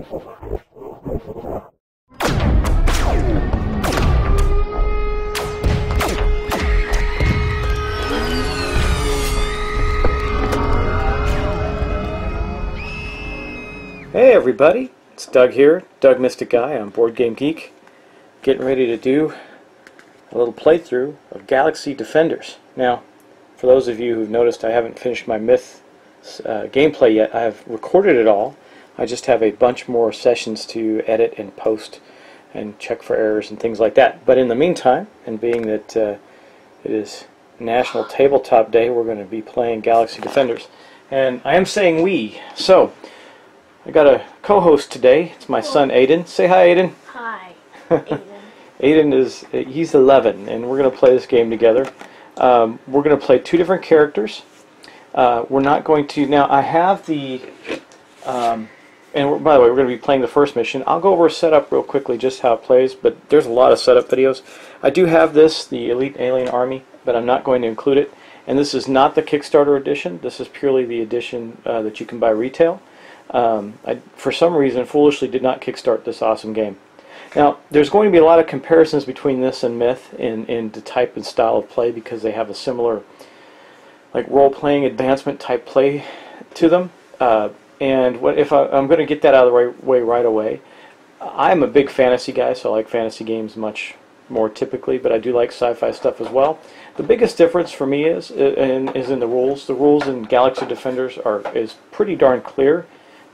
Hey everybody, it's Doug here, Doug Mystic Guy on Board Game Geek, getting ready to do a little playthrough of Galaxy Defenders. Now, for those of you who've noticed I haven't finished my Myth gameplay yet, I've recorded it all. I just have a bunch more sessions to edit and post and check for errors and things like that. But in the meantime, and being that it is National Tabletop Day, we're going to be playing Galaxy Defenders. And I am saying we, so I got a co-host today. It's my son Aiden. Say hi, Aiden. Hi, Aiden. Aiden he's 11, and we're going to play this game together. We're going to play two different characters. We're not going to now. I have the and by the way, we're going to be playing the first mission. I'll go over a setup real quickly, just how it plays. But there's a lot of setup videos. I do have this, the Elite Alien Army, but I'm not going to include it. And this is not the Kickstarter edition. This is purely the edition that you can buy retail. I, for some reason, foolishly did not kickstart this awesome game. Now, there's going to be a lot of comparisons between this and Myth in the type and style of play because they have a similar, like, role-playing advancement type play to them. And what if I'm going to get that out of the way right away. I'm a big fantasy guy, so I like fantasy games much more typically, but I do like sci-fi stuff as well. The biggest difference for me is in the rules. The rules in Galaxy Defenders is pretty darn clear.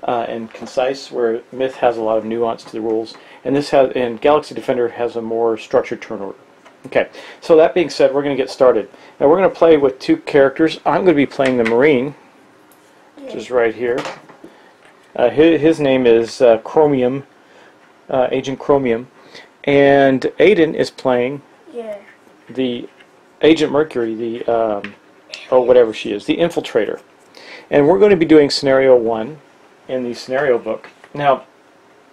And concise, where Myth has a lot of nuance to the rules, and Galaxy Defender has a more structured turn order. Okay, so that being said, we're going to get started. Now we're going to play with two characters. I'm going to be playing the Marine, which is right here. His name is Chromium, Agent Chromium, and Aiden is playing the Agent Mercury, the or whatever she is, the Infiltrator. And we're going to be doing Scenario 1. In the scenario book. Now,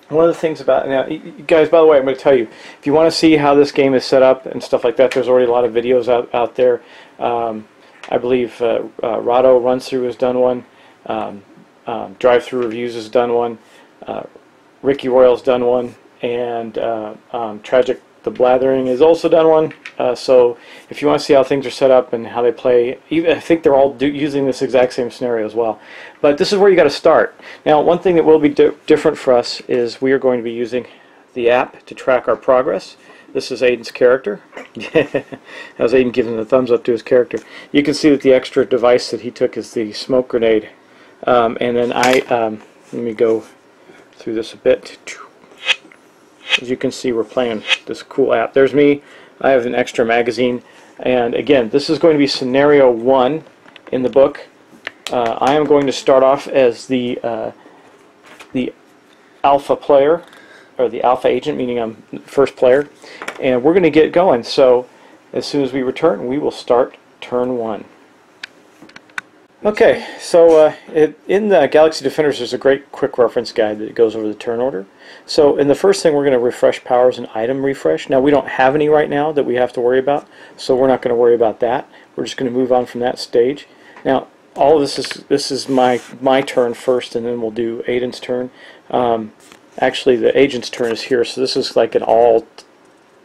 one of the things about, now, you guys, by the way, I'm going to tell you, if you want to see how this game is set up and stuff like that, there's already a lot of videos out there. I believe Rado Runs Through has done one. Drive Through Reviews has done one. Ricky Royal's done one. And Tragic the Blathering has also done one. So if you want to see how things are set up and how they play, I think they're all using this exact same scenario as well. But this is where you got to start. Now, one thing that will be different for us is we are going to be using the app to track our progress. This is Aiden's character. How's Aiden giving the thumbs up to his character? You can see that the extra device that he took is the smoke grenade. And then let me go through this a bit. As you can see, we're playing this cool app. There's me. I have an extra magazine. And again, this is going to be Scenario 1 in the book. I am going to start off as the alpha player, or the alpha agent, meaning I'm first player. And we're going to get going. So as soon as we return, we will start turn 1. Okay, so in the Galaxy Defenders, there's a great quick reference guide that goes over the turn order. So in the first thing, we're going to refresh powers and item refresh. Now, we don't have any right now that we have to worry about, so we're not going to worry about that. We're just going to move on from that stage. Now, all of this is my turn first, and then we'll do Aiden's turn. Actually, the agent's turn is here, so this is like an all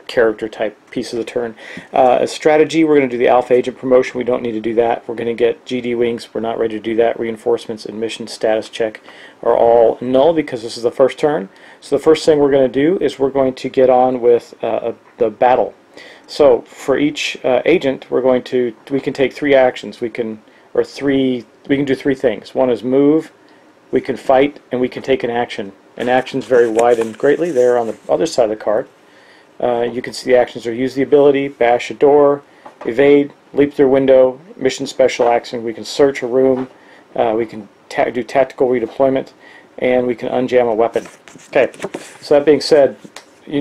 character type piece of the turn. A strategy, we're going to do the alpha agent promotion. We don't need to do that. We're going to get GD wings. We're not ready to do that. Reinforcements and mission status check are all null because this is the first turn. So the first thing we're going to do is we're going to get on with the battle. So for each agent, we can take 3 actions. We can do 3 things. One is move, we can fight, and we can take an action. And actions vary wide and greatly. They're on the other side of the card. You can see the actions are use the ability, bash a door, evade, leap through a window, mission special action. We can search a room, we can do tactical redeployment, and we can unjam a weapon. Okay, so that being said,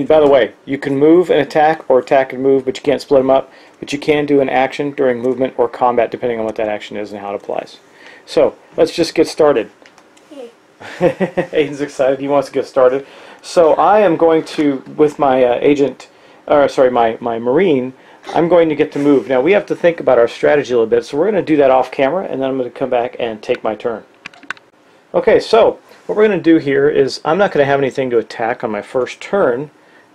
by the way, you can move and attack, or attack and move, but you can't split them up. But you can do an action during movement or combat, depending on what that action is and how it applies. So let's just get started. Aiden's excited. He wants to get started. So I am going to, with my my Marine, I'm going to get to move. Now we have to think about our strategy a little bit, so we're going to do that off camera, and then I'm going to come back and take my turn. Okay, so what we're going to do here is I'm not going to have anything to attack on my first turn.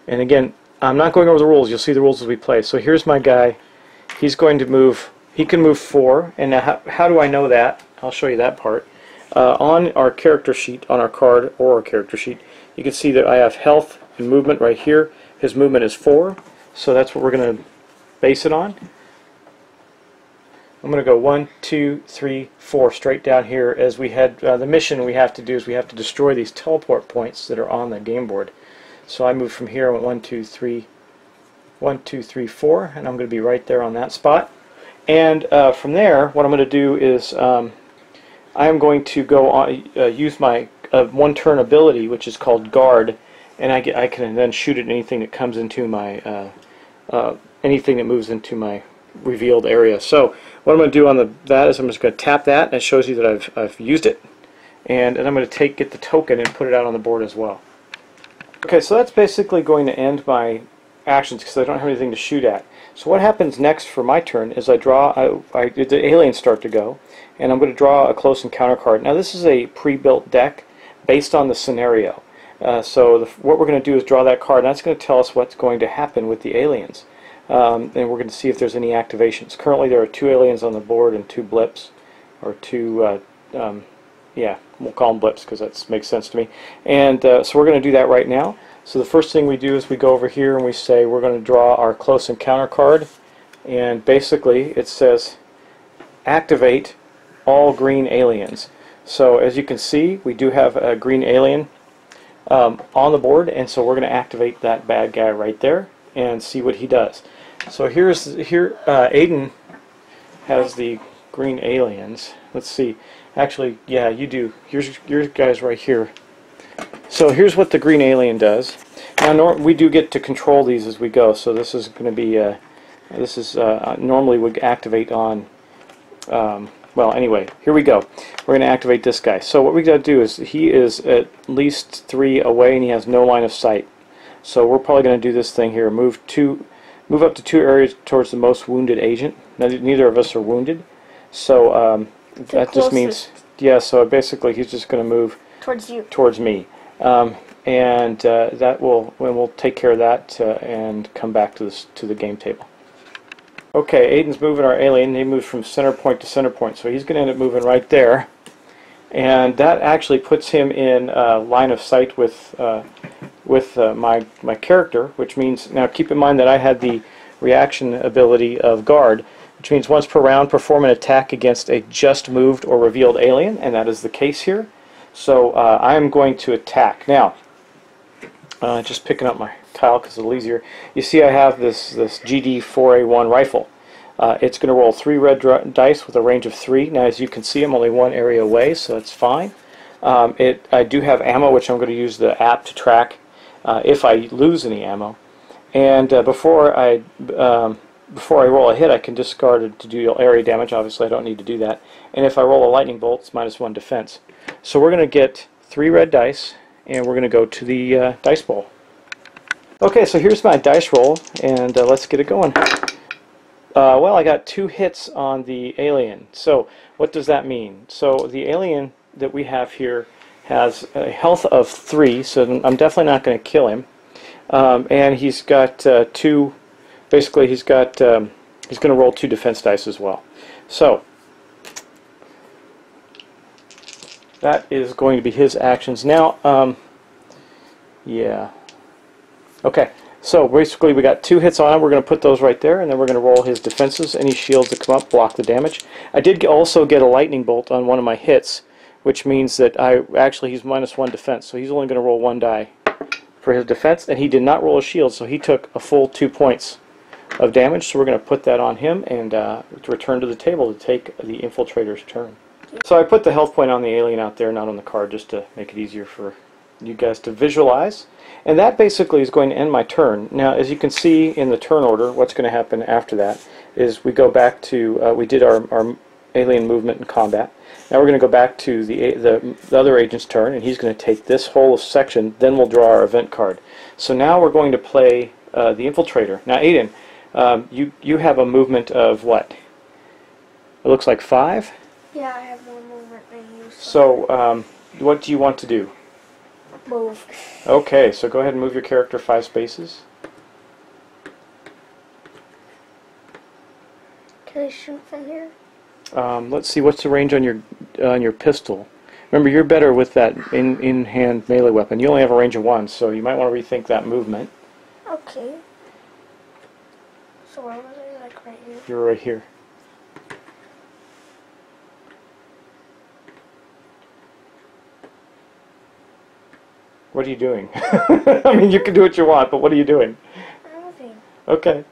And again, I'm not going over the rules. You'll see the rules as we play. So here's my guy. He's going to move. He can move 4. And now how do I know that? I'll show you that part. On our character sheet, on our card or our character sheet, you can see that I have health and movement right here. His movement is 4. So that's what we're going to base it on. I'm going to go 1, 2, 3, 4 straight down here. As we had the mission we have to do is we have to destroy these teleport points that are on the game board. So I move from here. I went 1, 2, 3, 1, 2, 3, 4, and I'm going to be right there on that spot. And from there, what I'm going to do is I am going to go on, use my one-turn ability, which is called Guard, and I can then shoot at anything that comes into my anything that moves into my revealed area. So what I'm going to do on that is I'm just going to tap that, and it shows you that I've used it, and I'm going to get the token and put it out on the board as well. Okay, so that's basically going to end my actions because I don't have anything to shoot at. So what happens next for my turn is I draw, the aliens start to go, and I'm going to draw a close encounter card. Now this is a pre-built deck based on the scenario. What we're going to do is draw that card, and that's going to tell us what's going to happen with the aliens. And we're going to see if there's any activations. Currently there are 2 aliens on the board and 2 blips, or 2, yeah, we'll call them blips because that makes sense to me. And so we're going to do that right now. So the first thing we do is we go over here and we say we're going to draw our close encounter card, and basically it says activate all green aliens. So as you can see, we do have a green alien on the board, and so we're going to activate that bad guy right there and see what he does. So here Aiden has the green aliens. Let's see. Actually, yeah, you do. Here's your guys right here. So here's what the green alien does. Now we do get to control these as we go. So this is going to be normally would activate on. Well, anyway, here we go. We're going to activate this guy. So what we got to do is he is at least 3 away and he has no line of sight. So we're probably going to do this thing here. Move up to 2 areas towards the most wounded agent. Now, neither of us are wounded, so that just means, yeah. So basically, he's just going to move towards you, towards me, and we'll take care of that and come back to the game table. Okay, Aiden's moving our alien. He moves from center point to center point, so he's going to end up moving right there, and that actually puts him in line of sight with my character, which means, now keep in mind that I had the reaction ability of Guard, which means once per round perform an attack against a just moved or revealed alien, and that is the case here. So I am going to attack. Now, just picking up my tile because it's a little easier. You see I have this GD4A1 rifle. It's going to roll 3 red dice with a range of 3. Now as you can see I'm only 1 area away, so that's fine. I do have ammo, which I'm going to use the app to track if I lose any ammo. And before I roll a hit, I can discard it to do area damage. Obviously I don't need to do that. And if I roll a lightning bolt, it's -1 defense. So we're going to get 3 red dice, and we're going to go to the dice bowl. Okay, so here's my dice roll, and let's get it going. Well, I got 2 hits on the alien. So what does that mean? So the alien that we have here has a health of 3, so I'm definitely not going to kill him. And he's got 2. Basically, he's going to roll 2 defense dice as well. So that is going to be his actions. Now, yeah. Okay, so basically we got 2 hits on him. We're going to put those right there, and then we're going to roll his defenses. Any shields that come up block the damage. I did also get a lightning bolt on one of my hits, which means that he's -1 defense, so he's only going to roll 1 die for his defense, and he did not roll a shield, so he took a full 2 points of damage. So we're going to put that on him and return to the table to take the infiltrator's turn. So I put the health point on the alien out there, not on the card, just to make it easier for you guys to visualize. And that basically is going to end my turn. Now, as you can see in the turn order, what's going to happen after that is we go back to, we did our alien movement and combat. Now we're going to go back to the other agent's turn, and he's going to take this whole section, then we'll draw our event card. So now we're going to play the infiltrator. Now Aiden, you have a movement of what? It looks like 5? Yeah, I have 1 movement. So what do you want to do? Move. Okay, so go ahead and move your character 5 spaces. Can I shoot from here? Let's see, what's the range on your pistol? Remember, you're better with that in-hand melee weapon. You only have a range of 1, so you might want to rethink that movement. Okay. So where was I? Like right here? You're right here. What are you doing? I mean, you can do what you want, but what are you doing? Moving. Okay.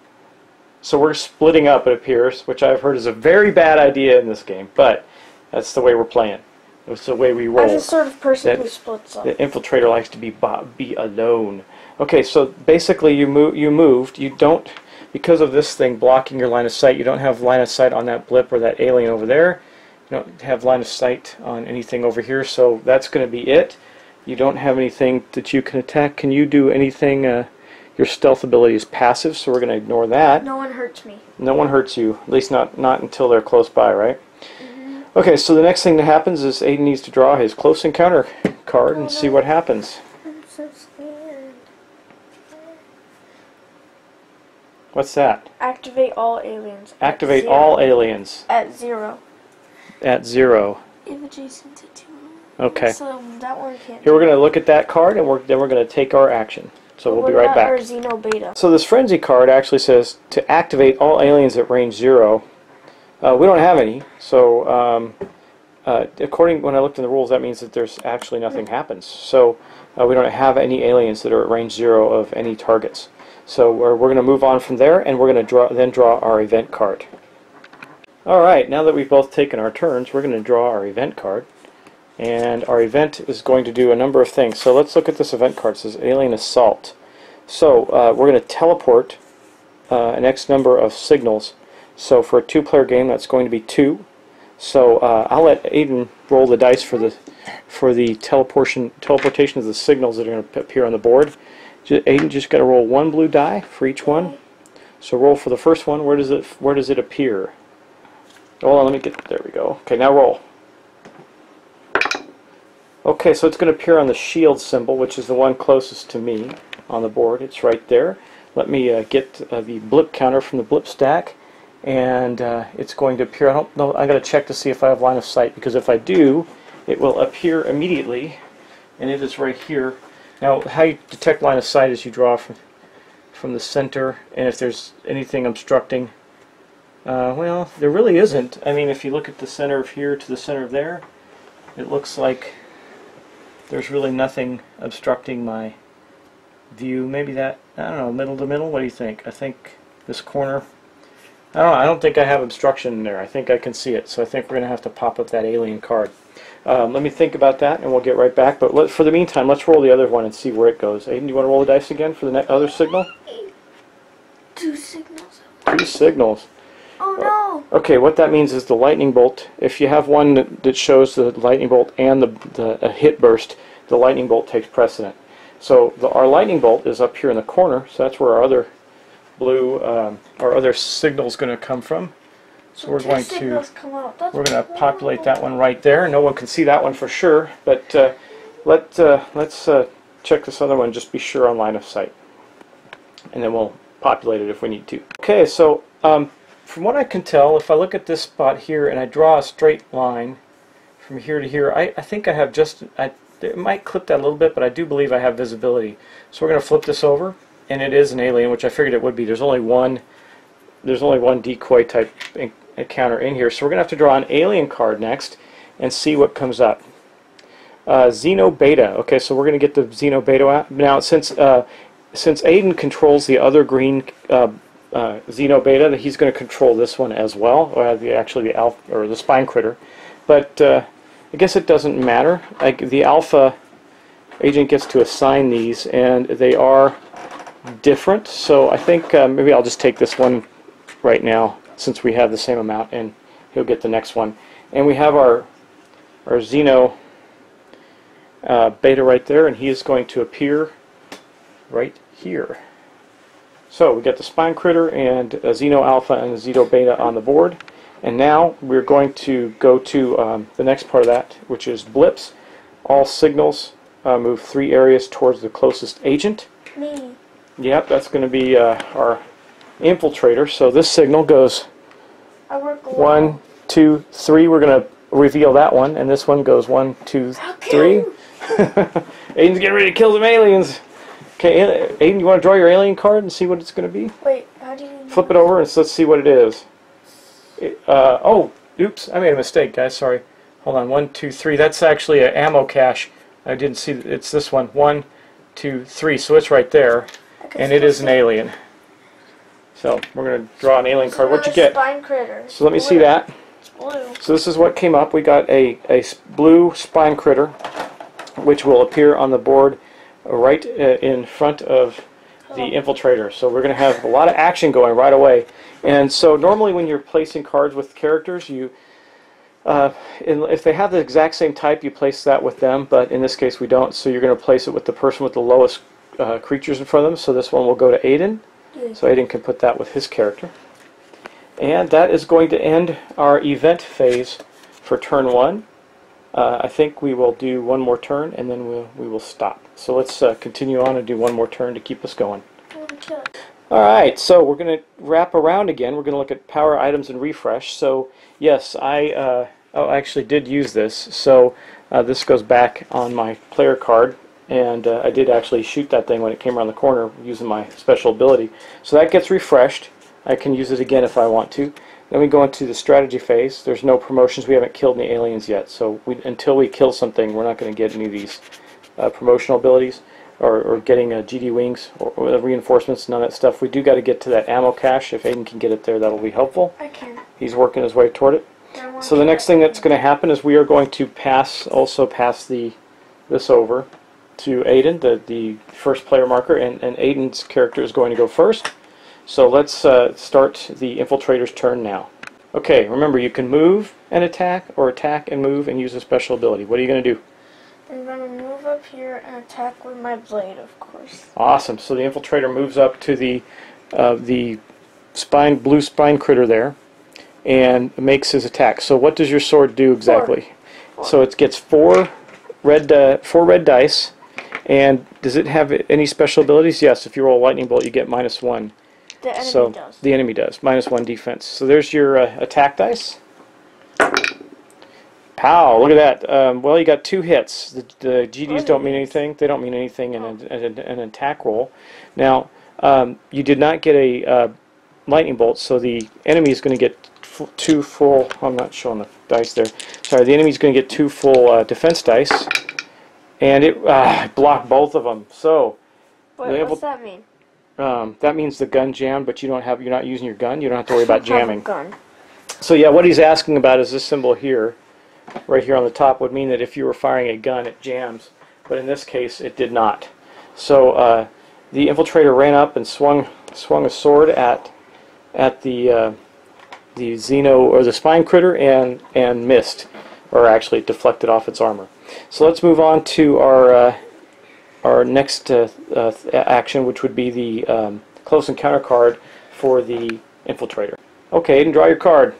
So we're splitting up, it appears, which I've heard is a very bad idea in this game, but that's the way we're playing. It's the way we roll. I'm the sort of person who splits up. The infiltrator likes to be alone. Okay, so basically you moved. You don't, because of this thing blocking your line of sight, you don't have line of sight on that blip or that alien over there. You don't have line of sight on anything over here, so that's going to be it. You don't have anything that you can attack. Can you do anything? Your stealth ability is passive, so we're going to ignore that. No one hurts me. No one hurts you, at least not until they're close by, right? Mm-hmm. Okay, so the next thing that happens is Aiden needs to draw his close encounter card and see what happens. I'm so scared. What's that? Activate all aliens. Activate all aliens. At 0. At 0. If adjacent to 2. Okay. So that one can't. Here we're going to look at that card, and then we're going to take our action. So we'll be right back. Our Xeno Beta. So this Frenzy card actually says to activate all aliens at range 0. We don't have any, so when I looked in the rules, that means that there's actually nothing happens. So we don't have any aliens that are at range 0 of any targets. So we're going to move on from there, and we're going to draw our event card. Alright, now that we've both taken our turns, we're going to draw our event card. And our event is going to do a number of things. So let's look at this event card. It says Alien Assault. So we're going to teleport an X number of signals. So for a 2-player game, that's going to be 2. So I'll let Aiden roll the dice for the teleportation of the signals that are going to appear on the board. Aiden just got to roll 1 blue die for each one. So roll for the first one. Where does it appear? Hold on, let me get there. We go. Okay, now roll. Okay, so it's going to appear on the shield symbol, which is the one closest to me on the board. It's right there. Let me get the blip counter from the blip stack, and it's going to appear. I don't know. I'm going to check to see if I have line of sight, because if I do, it will appear immediately, and it is right here. Now, how you detect line of sight is you draw from the center, and if there's anything obstructing, well, there really isn't. I mean, if you look at the center of here to the center of there, it looks like there's really nothing obstructing my view. Maybe that, I don't know, middle to middle. What do you think? I think this corner, I don't know, I don't think I have obstruction in there. I think I can see it. So I think we're going to have to pop up that alien card. Let me think about that, and we'll get right back. But for the meantime, let's roll the other one and see where it goes. Aiden, do you want to roll the dice again for the other signal? 2 signals. 2 signals. Oh no! Okay, what that means is the lightning bolt. If you have one that shows the lightning bolt and a hit burst, the lightning bolt takes precedent. So our lightning bolt is up here in the corner, so that's where our other blue, our other signal is going to come from. So we're going to populate that one right there. No one can see that one for sure, but let's check this other one. Just be sure on line of sight, and then we'll populate it if we need to. Okay, so from what I can tell, if I look at this spot here and I draw a straight line from here to here, I think I have it might clip that a little bit, but I do believe I have visibility. So we're going to flip this over, and it is an alien, which I figured it would be. There's only one decoy type encounter in here, so we're going to have to draw an alien card next and see what comes up. Xeno Beta. Okay, so we're going to get the Xeno Beta out. Now, since Aiden controls the other green Xeno Beta, he's going to control this one as well, or actually the alpha or the spine critter. But I guess it doesn't matter. The alpha agent gets to assign these, and they are different. So I think maybe I'll just take this one right now, since we have the same amount, and he'll get the next one. And we have our Xeno Beta right there, and he is going to appear right here. So we got the spine critter and a Xeno Alpha and a Xeno Beta on the board, and now we're going to go to the next part of that, which is blips. All signals move 3 areas towards the closest agent. Me. Yep, that's going to be our infiltrator. So this signal goes I work alone. 1, 2, 3. We're going to reveal that one, and this one goes 1, 2, 3. Aiden's getting ready to kill some aliens. Okay, Aiden, you want to draw your alien card and see what it's going to be? Wait, how do you... Flip it over and let's see what it is. Oh, oops, I made a mistake, guys. Sorry. Hold on. 1, 2, 3. That's actually an ammo cache. I didn't see. It's this one. 1, 2, 3. So it's right there, and it is an alien. So we're going to draw an alien card. What'd you get? Spine critter. So let me see that. It's blue. So this is what came up. We got a blue spine critter, which will appear on the board right in front of the infiltrator. So we're going to have a lot of action going right away. And so normally when you're placing cards with characters, you if they have the exact same type, you place that with them, but in this case we don't, so you're going to place it with the person with the lowest creatures in front of them. So this one will go to Aiden, so Aiden can put that with his character. And that is going to end our event phase for turn 1. I think we will do one more turn and then we will stop. So let's continue on and do one more turn to keep us going. Alright, so we're going to wrap around again. We're going to look at power items and refresh. So yes, I actually did use this. So this goes back on my player card, and I did actually shoot that thing when it came around the corner using my special ability. So that gets refreshed. I can use it again if I want to. Then we go into the strategy phase. There's no promotions. We haven't killed any aliens yet. So until we kill something, we're not going to get any of these promotional abilities or getting GD wings or reinforcements, none of that stuff. We do got to get to that ammo cache. If Aiden can get it there, that'll be helpful. I can. He's working his way toward it. So the next thing that's going to happen is we are going to pass this over to Aiden, the first player marker, and Aiden's character is going to go first. So let's start the infiltrator's turn now. Okay, remember you can move and attack, or attack and move and use a special ability. What are you going to do? I'm going to move up here and attack with my blade, of course. Awesome. So the infiltrator moves up to the blue spine critter there and makes his attack. So what does your sword do exactly? Four. So it gets four red dice. And does it have any special abilities? Yes. If you roll a lightning bolt, you get -1. The enemy does. The enemy does. -1 defense. So there's your attack dice. Pow! Look at that. Well, you got 2 hits. The GDs don't mean anything. They don't mean anything in an attack roll. Now, you did not get a lightning bolt, so the enemy is going to get 2 full. I'm not showing the dice there. Sorry, the enemy is going to get 2 full defense dice, and it blocked both of them. So, what's that mean? That means the gun jammed, but you're not using your gun. You don't have to worry about jamming. Gun. So yeah, what he's asking about is this symbol here. Right here on the top would mean that if you were firing a gun, it jams, but in this case, it did not. So the infiltrator ran up and swung a sword at the Xeno or the spine critter and missed, or actually deflected off its armor. So let's move on to our next action, which would be the close encounter card for the infiltrator. Okay, Aiden, draw your card.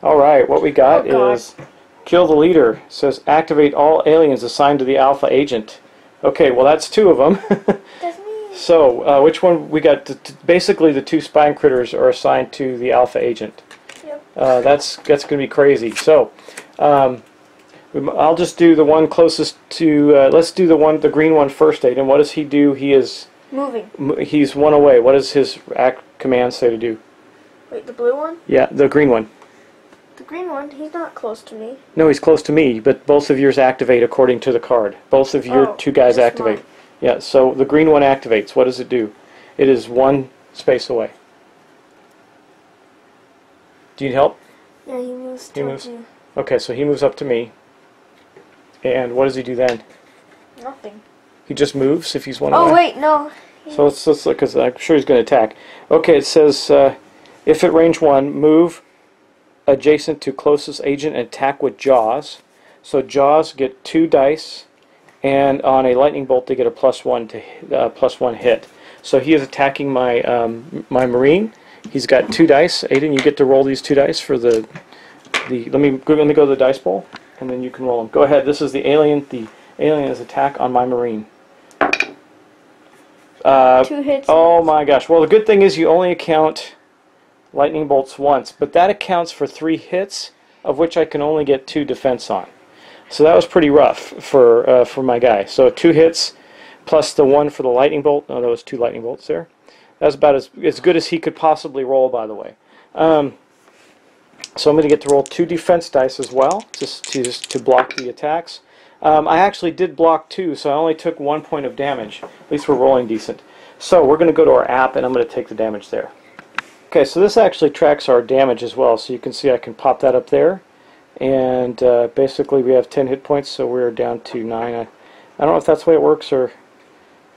Alright, what we got is kill the leader. It says activate all aliens assigned to the alpha agent. Okay, well that's 2 of them. That's me. So, which one we got? Basically the 2 spine critters are assigned to the alpha agent. Yep. That's going to be crazy. So, I'll just do the one closest to, let's do the green one first, Aiden. What does he do? He is moving. He's 1 away. What does his command say to do? Wait, the blue one? Yeah, the green one. The green one, he's not close to me. No, he's close to me, but both of yours activate according to the card. Both of your 2 guys activate. Mine. Yeah, so the green one activates. What does it do? It is 1 space away. Do you need help? Yeah, he moves towards you. Okay, so he moves up to me. And what does he do then? Nothing. He just moves if he's 1 away? Oh, wait, no. So let's look, because I'm sure he's going to attack. Okay, it says, if at range 1, move adjacent to closest agent and attack with jaws. So jaws get 2 dice, and on a lightning bolt they get a +1 hit. So he is attacking my my marine. He's got 2 dice. Aiden, you get to roll these 2 dice for the let me go to the dice bowl, and then you can roll them. Go ahead. This is the alien. The alien is attack on my marine. 2 hits. Oh my gosh. Well, the good thing is you only account lightning bolts once, but that accounts for 3 hits, of which I can only get 2 defense on. So that was pretty rough for my guy. So 2 hits plus the 1 for the lightning bolt. No, that was 2 lightning bolts there. That's about as good as he could possibly roll, by the way. So I'm going to get to roll 2 defense dice as well, just to block the attacks. I actually did block 2, so I only took 1 point of damage. At least we're rolling decent. So we're going to go to our app, and I'm going to take the damage there. Okay, so this actually tracks our damage as well, so you can see I can pop that up there. And basically we have 10 hit points, so we're down to 9. I don't know if that's the way it works, or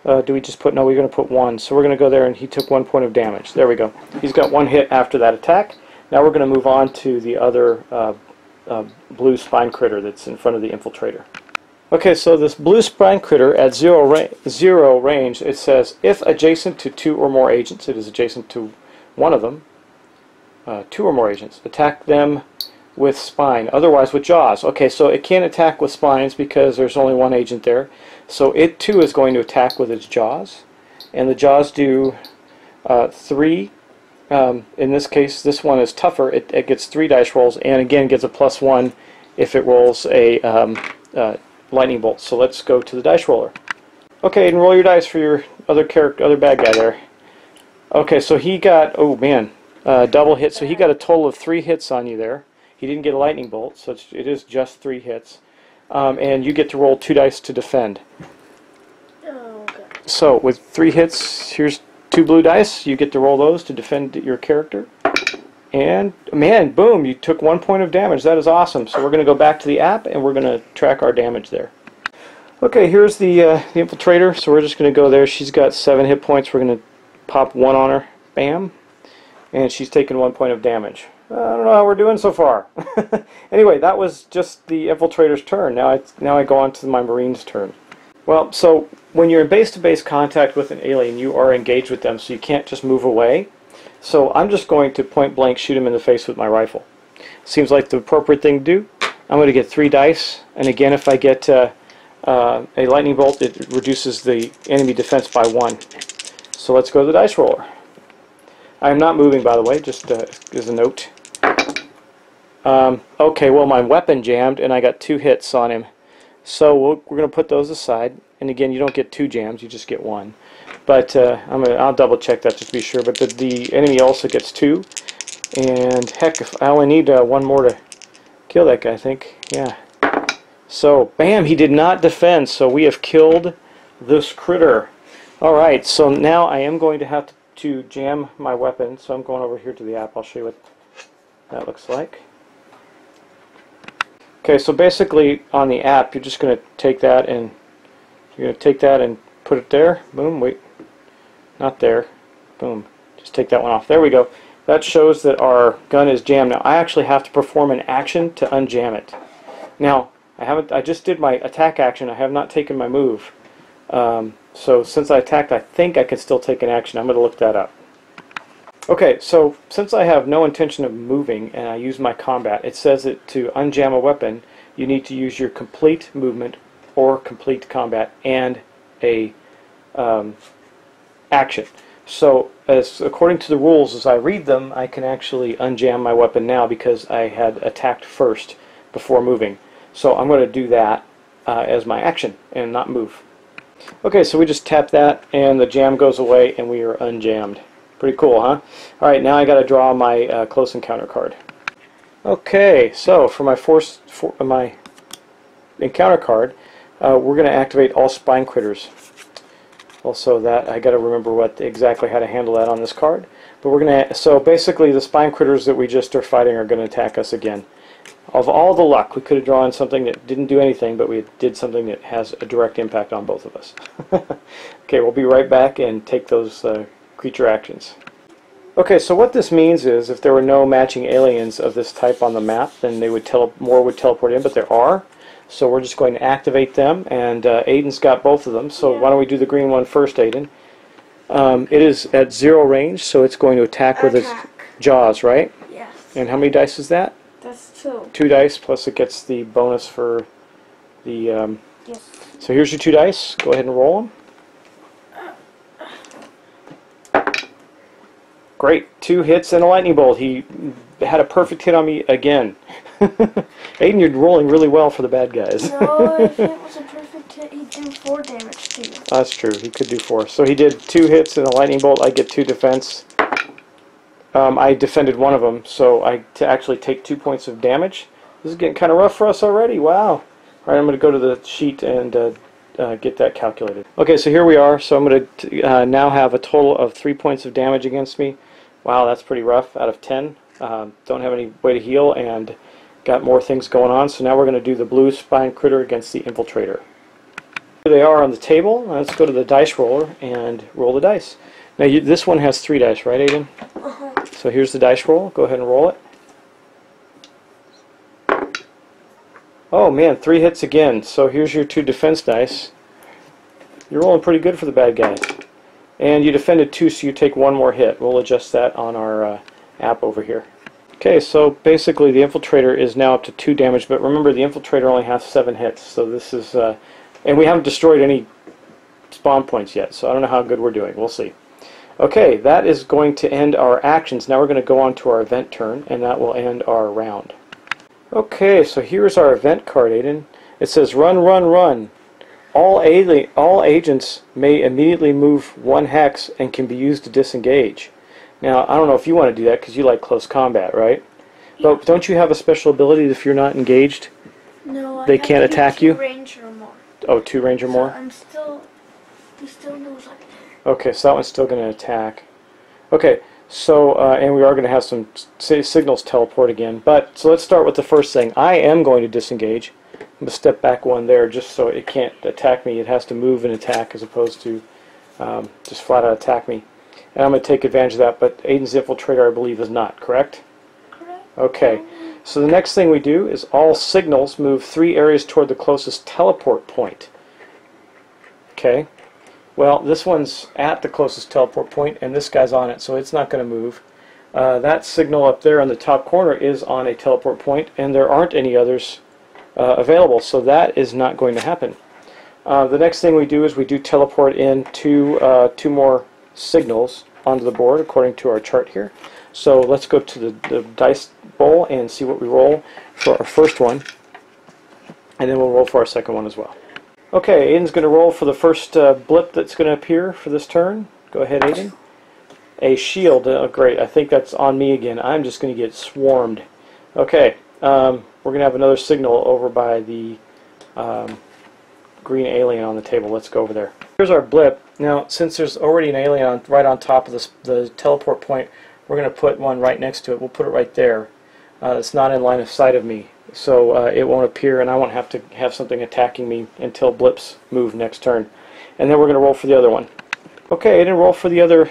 do we just put, no, we're going to put 1. So we're going to go there, and he took 1 point of damage. There we go. He's got 1 hit after that attack. Now we're going to move on to the other blue spine critter that's in front of the infiltrator. Okay, so this blue spine critter at 0 range, it says, if adjacent to 2 or more agents, it is adjacent to one of them, 2 or more agents, attack them with spine, otherwise with jaws. Okay, so it can't attack with spines because there's only 1 agent there. So it too is going to attack with its jaws, and the jaws do 3. In this case, this one is tougher. It gets 3 dice rolls, and again gets a +1 if it rolls a lightning bolt. So let's go to the dice roller. Okay, and roll your dice for your other bad guy there. Okay, so he got, oh man, double hit. So he got a total of 3 hits on you there. He didn't get a lightning bolt, so it is just 3 hits. And you get to roll 2 dice to defend. Oh, God. So with 3 hits, here's 2 blue dice. You get to roll those to defend your character. And man, boom, you took 1 point of damage. That is awesome. So we're going to go back to the app, and we're going to track our damage there. Okay, here's the infiltrator. So we're just going to go there. She's got 7 hit points. We're going to pop 1 on her. Bam. And she's taken 1 point of damage. I don't know how we're doing so far. Anyway, that was just the infiltrator's turn. Now I go on to my marine's turn. Well, so when you're in base-to-base contact with an alien, you are engaged with them, so you can't just move away. So I'm just going to point-blank shoot him in the face with my rifle. Seems like the appropriate thing to do. I'm going to get 3 dice, and again, if I get a lightning bolt, it reduces the enemy defense by 1. So let's go to the dice roller. I am not moving, by the way, just as a note. Okay, well, my weapon jammed, and I got 2 hits on him. So we're going to put those aside. And again, you don't get 2 jams, you just get 1. But I'll double check that just to be sure. But the enemy also gets 2. And heck, if I only need 1 more to kill that guy, I think. Yeah. So, bam, he did not defend. So we have killed this critter. Alright, so now I am going to have to jam my weapon. So I'm going over here to the app. I'll show you what that looks like. Okay, so basically on the app, you're just going to take that and put it there. Boom, wait, not there. Boom, just take that one off. There we go. That shows that our gun is jammed. Now I actually have to perform an action to unjam it. Now I just did my attack action. I have not taken my move. So since I attacked, I think I can still take an action. I'm going to look that up. Okay, so since I have no intention of moving and I use my combat, it says that to unjam a weapon, you need to use your complete movement or complete combat and a action. So according to the rules, as I read them, I can actually unjam my weapon now because I had attacked first before moving. So I'm going to do that as my action and not move. Okay, so we just tap that and the jam goes away and we are unjammed. Pretty cool, huh? Alright, now I got to draw my close encounter card. Okay, so for my encounter card, we're going to activate all spine critters. Also, that I got to remember exactly how to handle that on this card. But we're going to, so basically the spine critters that we just are fighting are going to attack us again. Of all the luck, we could have drawn something that didn't do anything, but we did something that has a direct impact on both of us. Okay, we'll be right back and take those creature actions. Okay, so what this means is if there were no matching aliens of this type on the map, then they would more would teleport in, but there are. So we're just going to activate them, and Aiden's got both of them. So why don't we do the green one first, Aiden? It is at 0 range, so it's going to attack with its jaws, right? Yes. And how many dice is that? That's 2. 2 dice, plus it gets the bonus for the... Yes. So here's your 2 dice. Go ahead and roll them. Great. 2 hits and a lightning bolt. He had a perfect hit on me again. Aiden, you're rolling really well for the bad guys. No, if it was a perfect hit, he'd do 4 damage to you. That's true. He could do 4. So he did 2 hits and a lightning bolt. I get 2 defense. I defended one of them, so I actually take 2 points of damage. This is getting kind of rough for us already. Wow. All right, I'm going to go to the sheet and get that calculated. Okay, so here we are. So I'm going to now have a total of 3 points of damage against me. Wow, that's pretty rough out of 10. Don't have any way to heal and got more things going on. So now we're going to do the blue spine critter against the infiltrator. Here they are on the table. Let's go to the dice roller and roll the dice. Now this one has 3 dice, right, Aiden? Uh-huh. So here's the dice roll. Go ahead and roll it. Oh man, 3 hits again. So here's your 2 defense dice. You're rolling pretty good for the bad guys. And you defended 2, so you take 1 more hit. We'll adjust that on our app over here. Okay, so basically the infiltrator is now up to 2 damage, but remember the infiltrator only has 7 hits. So this is, and we haven't destroyed any spawn points yet, so I don't know how good we're doing. We'll see. Okay, that is going to end our actions. Now we're going to go on to our event turn, and that will end our round. Okay, so here's our event card, Aiden. It says, run, run, run. All agents may immediately move 1 hex and can be used to disengage. Now, I don't know if you want to do that because you like close combat, right? Yeah. But don't you have a special ability that if you're not engaged, no, they can't attack you? 2 range or more. Oh, 2 range or more? So he still knows like that. Okay, so that one's still going to attack. Okay, so, and we are going to have some signals teleport again. But, so let's start with the first thing. I am going to disengage. I'm going to step back 1 there just so it can't attack me. It has to move and attack as opposed to just flat out attack me. And I'm going to take advantage of that, but Aiden's infiltrator, I believe, is not, correct? Correct. Okay, so the next thing we do is all signals move 3 areas toward the closest teleport point. Okay. Well, this one's at the closest teleport point, and this guy's on it, so it's not going to move. That signal up there on the top corner is on a teleport point, and there aren't any others available, so that is not going to happen. The next thing we do is we do teleport in 2 more signals onto the board according to our chart here. So let's go to the dice bowl and see what we roll for our first one, and then we'll roll for our second one as well. Okay, Aiden's going to roll for the first blip that's going to appear for this turn. Go ahead, Aiden. A shield. Oh, great. I think that's on me again. I'm just going to get swarmed. Okay, we're going to have another signal over by the green alien on the table. Let's go over there. Here's our blip. Now, since there's already an alien right on top of the teleport point, we're going to put one right next to it. We'll put it right there. It's not in line of sight of me, so it won't appear, and I won't have to have something attacking me until blips move next turn. And then we're going to roll for the other one. Okay, Aiden, roll for the other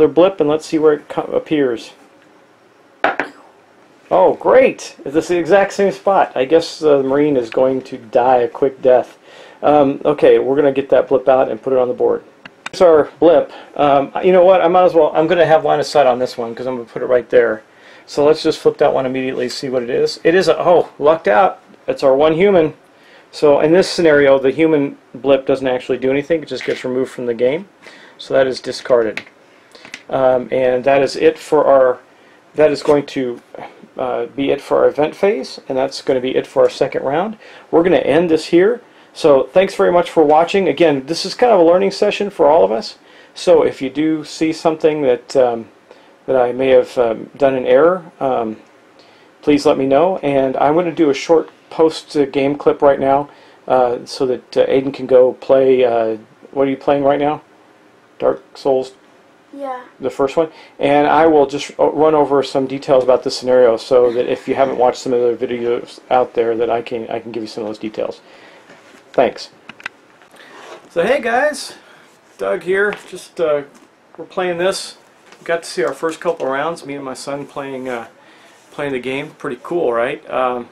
blip, and let's see where it appears. Oh, great! It's the exact same spot. I guess the Marine is going to die a quick death. Okay, we're going to get that blip out and put it on the board. Here's our blip. You know what? I might as well. I'm going to have line of sight on this one because I'm going to put it right there. So let's just flip that one immediately, see what it is. It is lucked out. It's our 1 human. So in this scenario, the human blip doesn't actually do anything. It just gets removed from the game. So that is discarded. And that is it for our. That is going to be it for our event phase, and that's going to be it for our second round. We're going to end this here. So thanks very much for watching. Again, this is kind of a learning session for all of us. So if you do see something that that I may have done an error, please let me know. And I'm going to do a short post-game clip right now so that Aiden can go play. What are you playing right now? Dark Souls? Yeah. The first one. And I will just run over some details about this scenario so that if you haven't watched some of the videos out there, that I can give you some of those details. Thanks. So hey guys, Doug here. Just we're playing this. Got to see our first couple rounds. Me and my son playing the game. Pretty cool, right?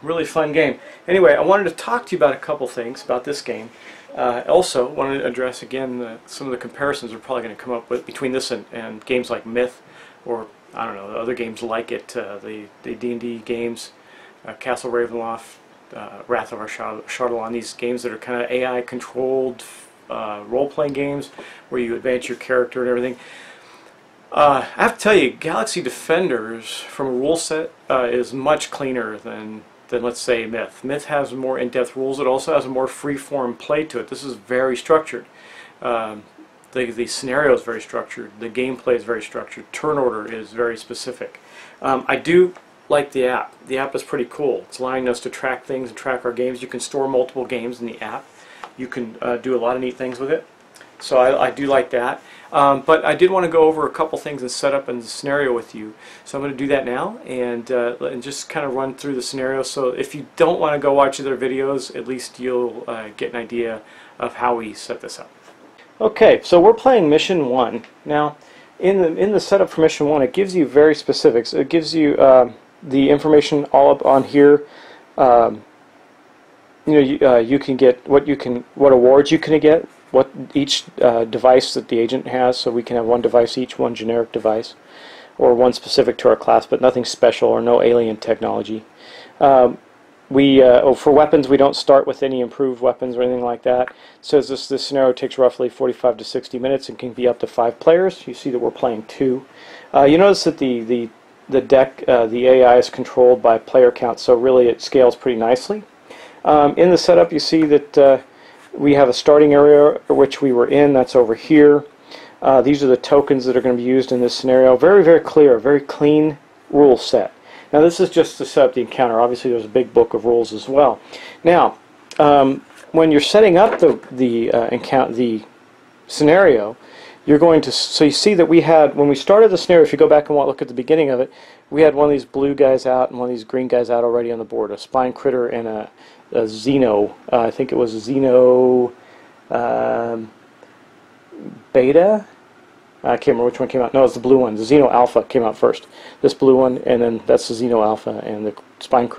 Really fun game. Anyway, I wanted to talk to you about a couple things about this game. Also, wanted to address again some of the comparisons we're probably going to come up with between this and games like Myth, or I don't know, the other games like it, the D&D games. Castle Ravenloft, Wrath of Shardalon, these games that are kind of AI controlled role-playing games where you advance your character and everything. I have to tell you, Galaxy Defenders from a rule set is much cleaner than let's say Myth. Myth has more in-depth rules. It also has a more free-form play to it. This is very structured. The scenario is very structured. The gameplay is very structured. Turn order is very specific. I do like the app. The app is pretty cool. It's allowing us to track things and track our games. You can store multiple games in the app. You can do a lot of neat things with it. So I do like that. But I did want to go over a couple things and set up in the scenario with you. So I'm going to do that now and just kind of run through the scenario. So if you don't want to go watch other videos, at least you'll get an idea of how we set this up. Okay, so we're playing Mission 1. Now, in the setup for Mission 1, it gives you very specifics. It gives you the information all up on here. You can get what awards you can get, what each device that the agent has. So we can have one device each, one generic device, or one specific to our class, but nothing special or no alien technology. For weapons, we don't start with any improved weapons or anything like that. It says this scenario takes roughly 45 to 60 minutes and can be up to 5 players. You see that we're playing 2. You notice that the deck, the AI is controlled by player count, so really it scales pretty nicely. In the setup, you see that we have a starting area which we were in. That's over here. These are the tokens that are going to be used in this scenario. Very, very clear, very clean rule set. Now this is just to set up the encounter. Obviously there's a big book of rules as well. Now, when you're setting up the scenario, you're going to, so you see that we had, when we started the scenario, if you go back and look at the beginning of it, we had one of these blue guys out and one of these green guys out already on the board, a spine critter and a Xeno, I think it was a Xeno Beta? I can't remember which one came out. No, it's the blue one. The Xeno Alpha came out first. This blue one, and then that's the Xeno Alpha and the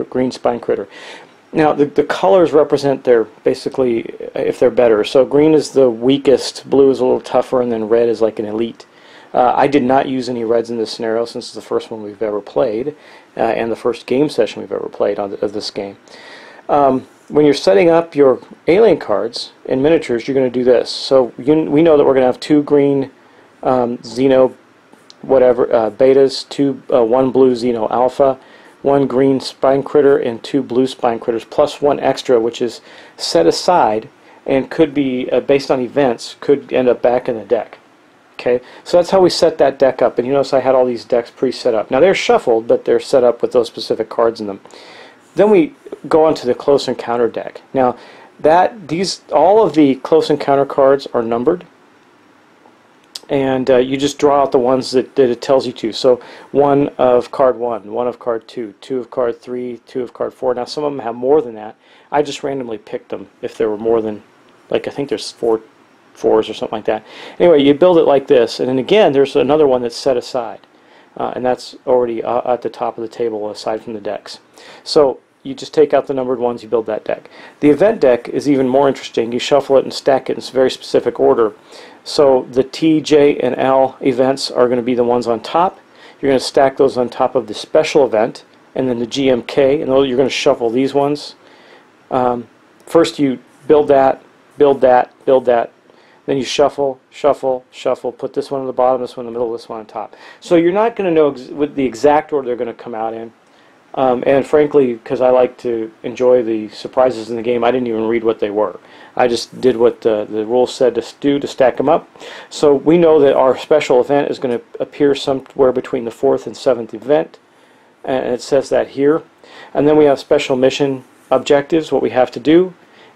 green spine critter. Now, the colors represent their, basically, if they're better. So green is the weakest, blue is a little tougher, and then red is like an elite. I did not use any reds in this scenario since it's the first one we've ever played, and the first game session we've ever played of this game. When you're setting up your alien cards in miniatures, you're going to do this. So we know that we're going to have 2 green Xeno betas, one blue Xeno Alpha, 1 green spine critter, and 2 blue spine critters, plus 1 extra, which is set aside and could be based on events, could end up back in the deck. Okay, so that's how we set that deck up. And you notice I had all these decks pre-set up. Now they're shuffled, but they're set up with those specific cards in them. Then we go on to the close encounter deck. Now all of the close encounter cards are numbered, and you just draw out the ones that it tells you to. So 1 of card 1, 1 of card 2, 2 of card 3, 2 of card 4. Now some of them have more than that. I just randomly picked them if there were more than, like I think there's 4 4s or something like that. Anyway, you build it like this, and then again there's another one that's set aside, and that's already at the top of the table aside from the decks. So you just take out the numbered ones, you build that deck. The event deck is even more interesting. You shuffle it and stack it in a very specific order. So the T, J, and L events are going to be the ones on top. You're going to stack those on top of the special event, and then the GMK, and you're going to shuffle these ones. First you build that, build that, build that. Then you shuffle, shuffle, shuffle, put this one on the bottom, this one in the middle, this one on top. So you're not going to know with the exact order they're going to come out in. And frankly, because I like to enjoy the surprises in the game, I didn't even read what they were. I just did what the rules said to do to stack them up. So we know that our special event is going to appear somewhere between the 4th and 7th event, and it says that here. And then we have special mission objectives, what we have to do.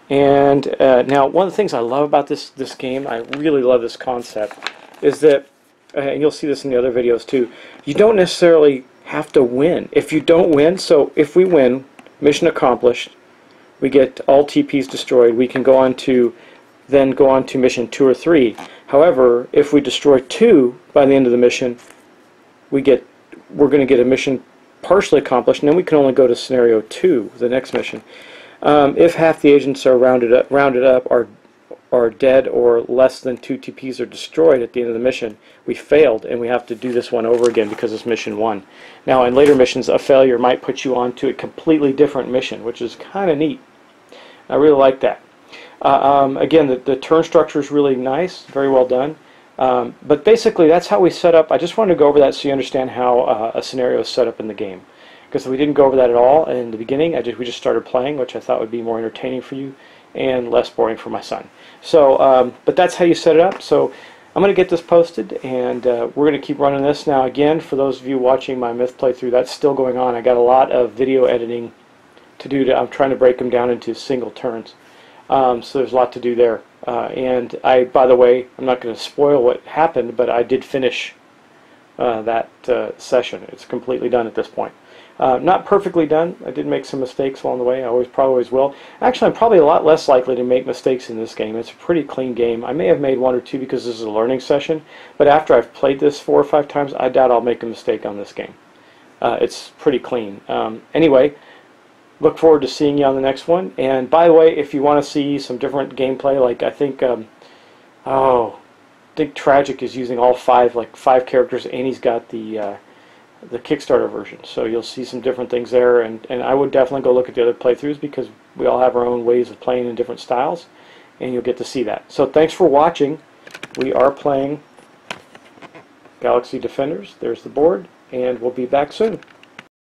And now, one of the things I love about this game, I really love this concept, is that, and you'll see this in the other videos too, you don't necessarily have to win. If you don't win, so if we win, mission accomplished, we get all TPs destroyed, we can then go on to mission 2 or 3. However, if we destroy 2 by the end of the mission, we're going to get a mission partially accomplished, and then we can only go to scenario 2, the next mission. If half the agents are rounded up are dead or less than 2 TPs are destroyed at the end of the mission, we failed, and we have to do this one over again because it's mission 1. Now, in later missions, a failure might put you on to a completely different mission, which is kind of neat. I really like that. Again, the turn structure is really nice, very well done. But basically, that's how we set up. I just wanted to go over that so you understand how a scenario is set up in the game. Because we didn't go over that at all in the beginning. We just started playing, which I thought would be more entertaining for you and less boring for my son. So, but that's how you set it up. So I'm going to get this posted, and we're going to keep running this. Now, again, for those of you watching my Myth playthrough, that's still going on. I got a lot of video editing to do. I'm trying to break them down into single turns. So there's a lot to do there. And by the way, I'm not going to spoil what happened, but I did finish that session. It's completely done at this point. Not perfectly done. I did make some mistakes along the way. I probably always will. Actually, I'm probably a lot less likely to make mistakes in this game. It's a pretty clean game. I may have made 1 or 2 because this is a learning session, but after I've played this 4 or 5 times, I doubt I'll make a mistake on this game. It's pretty clean. Anyway, look forward to seeing you on the next one. And by the way, if you want to see some different gameplay, like I think Tragic is using all 5 characters, and he's got the Kickstarter version. So you'll see some different things there, and I would definitely go look at the other playthroughs because we all have our own ways of playing in different styles, and you'll get to see that. So thanks for watching. We are playing Galaxy Defenders. There's the board, and we'll be back soon.